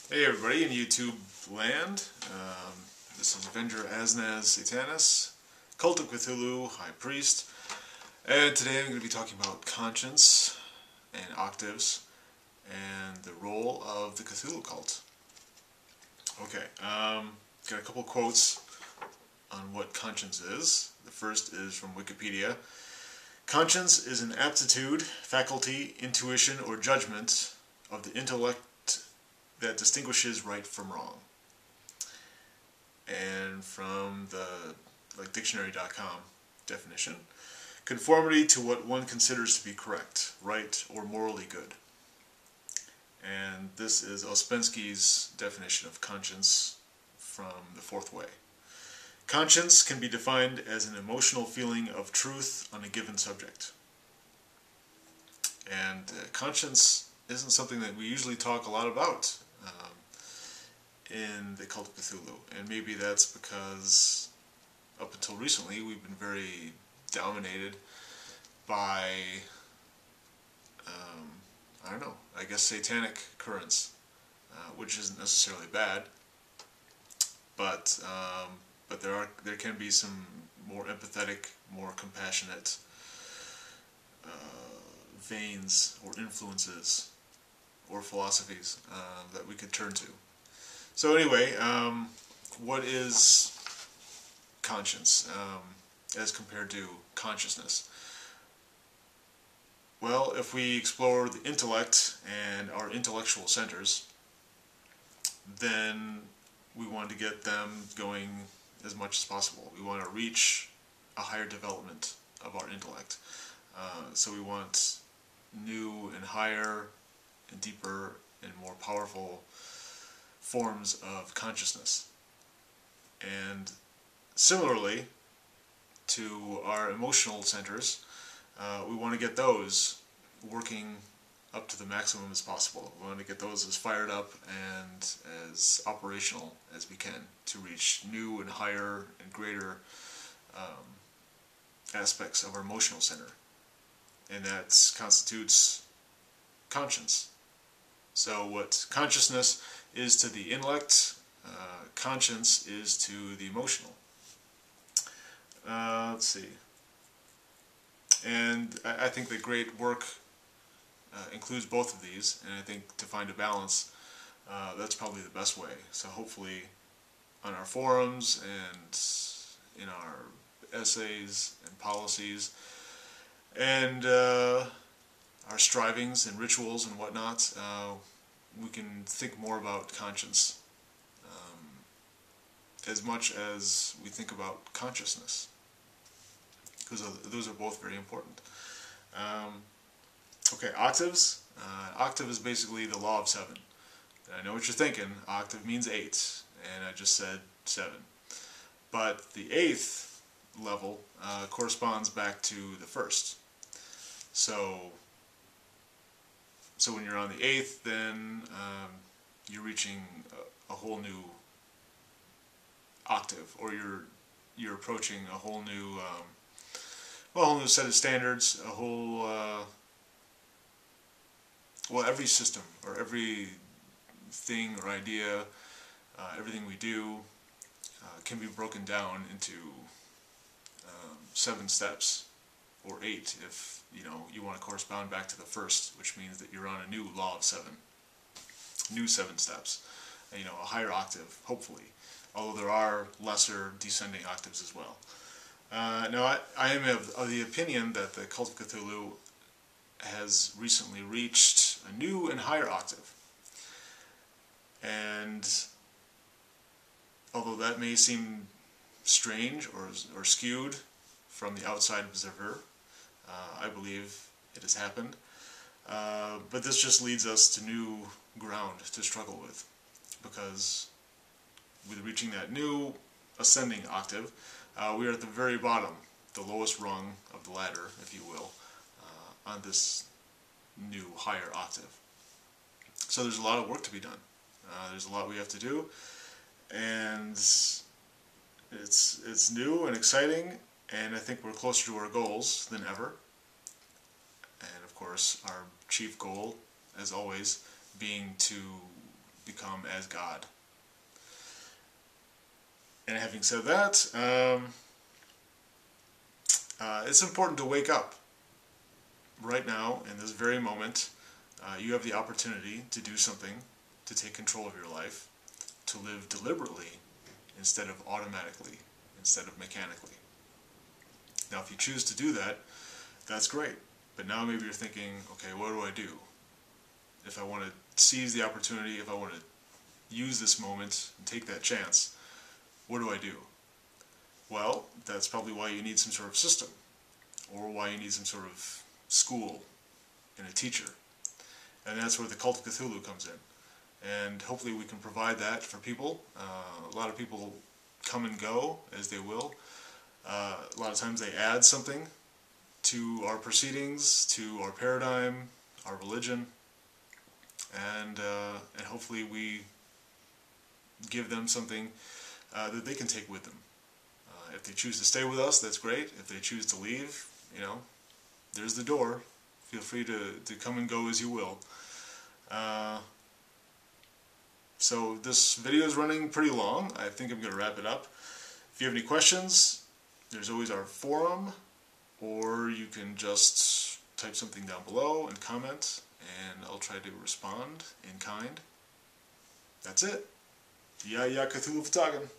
Hey everybody in YouTube land, this is Venger Satanis, Cult of Cthulhu, High Priest, and today I'm going to be talking about conscience and octaves and the role of the Cthulhu cult. Okay, got a couple quotes on what conscience is. The first is from Wikipedia. Conscience is an aptitude, faculty, intuition, or judgment of the intellect that distinguishes right from wrong. And from the dictionary.com definition, conformity to what one considers to be correct, right, or morally good. And this is Ouspensky's definition of conscience from the Fourth Way. Conscience can be defined as an emotional feeling of truth on a given subject. And conscience isn't something that we usually talk a lot about in the Cult of Cthulhu, and maybe that's because up until recently we've been very dominated by I don't know, I guess satanic currents, which isn't necessarily bad, but there can be some more empathetic, more compassionate veins or influences or philosophies that we could turn to. So anyway, what is conscience as compared to consciousness? Well, if we explore the intellect and our intellectual centers, then we want to get them going as much as possible. We want to reach a higher development of our intellect. So we want new and higher and deeper and more powerful forms of consciousness. And similarly to our emotional centers, we want to get those working up to the maximum as possible. We want to get those as fired up and as operational as we can to reach new and higher and greater aspects of our emotional center. And that constitutes conscience. So what consciousness is to the intellect, conscience is to the emotional. Let's see. And I think that great work includes both of these, and I think to find a balance, that's probably the best way. So hopefully on our forums and in our essays and policies and our strivings and rituals and whatnot, we can think more about conscience as much as we think about consciousness, because those are both very important. Okay, octaves. Octave is basically the law of 7. I know what you're thinking. Octave means 8, and I just said 7. But the 8th level corresponds back to the 1st. So when you're on the 8th, then you're reaching a whole new octave, or you're approaching a whole new set of standards, a whole every system or every thing or idea, everything we do can be broken down into 7 steps, or 8 if you want to correspond back to the 1st, which means that you're on a new law of 7, new 7 steps, a higher octave, hopefully, although there are lesser descending octaves as well. Now, I am of the opinion that the Cult of Cthulhu has recently reached a new and higher octave, and although that may seem strange or skewed from the outside observer, I believe it has happened, but this just leads us to new ground to struggle with, because with reaching that new ascending octave, we are at the very bottom, the lowest rung of the ladder, if you will, on this new higher octave. So there's a lot of work to be done. There's a lot we have to do, and it's new and exciting, and I think we're closer to our goals than ever. And of course, our chief goal, as always, being to become as God. And having said that, it's important to wake up. Right now, in this very moment, you have the opportunity to do something, to take control of your life, to live deliberately instead of automatically, instead of mechanically. Now, if you choose to do that, that's great. But now maybe you're thinking, okay, what do I do? If I want to seize the opportunity, if I want to use this moment and take that chance, what do I do? Well, that's probably why you need some sort of system, or why you need some sort of school and a teacher. And that's where the Cult of Cthulhu comes in. And hopefully we can provide that for people. A lot of people come and go as they will. A lot of times they add something to our proceedings, to our paradigm, our religion, and hopefully we give them something that they can take with them. If they choose to stay with us, that's great. If they choose to leave, you know, there's the door. Feel free to come and go as you will. So this video is running pretty long. I think I'm going to wrap it up. If you have any questions, there's always our forum, or you can just type something down below and comment, and I'll try to respond in kind. That's it. Yeah, Cthulhu for talking.